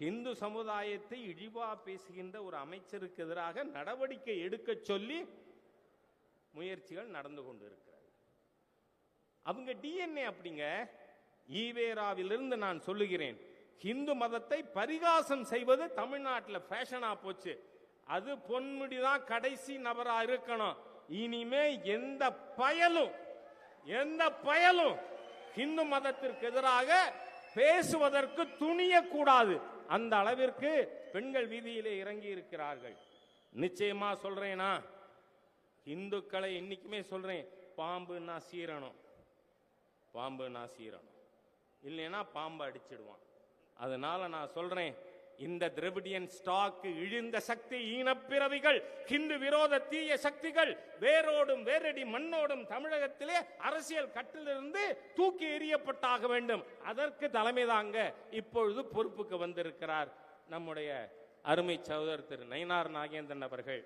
இந்து சமுதாயத்தை இழிவா பேசுகின்ற ஒரு அமைச்சருக்கு எதிராக நடவடிக்கை எடுக்க சொல்லி முயற்சிகள் நடந்து கொண்டு இருக்கிறது. அவங்க டிஎன்ஏ அப்படிங்க. ஈவேராவிலிருந்து நான் சொல்லுகிறேன், இந்து மதத்தை பரிகாசம் செய்வது தமிழ்நாட்டில் ஃபேஷனா போச்சு. அது பொன்முடிதான் கடைசி நபரா இருக்கணும். இனிமே எந்த பயலும் இந்து மதத்திற்கு எதிராக பேசுவதற்கு துணியக்கூடாது. அந்த அளவிற்கு பெண்கள் வீதியிலே இறங்கி இருக்கிறார்கள். நிச்சயமா சொல்றேனா, இந்துக்களை இன்னைக்குமே சொல்றேன், பாம்புன்னா சீரணும், இல்லைன்னா பாம்பு அடிச்சிடுவான். அதனால நான் சொல்றேன், இந்த திராவிடியன் ஸ்டாக் இழிந்த சக்தி ஈனப்பிறவிகள், ஹிந்து விரோத தீய சக்திகள் வேரோடும் வேரடி மண்ணோடும் தமிழகத்திலே அரசியல் கட்டிலிருந்து தூக்கி எறியப்பட்டாக வேண்டும். அதற்கு தலைமை தாங்க இப்பொழுது பொறுப்புக்கு வந்திருக்கிறார் நம்முடைய அருமை சகோதரர் திரு நயினார் நாகேந்திரன் அவர்கள்.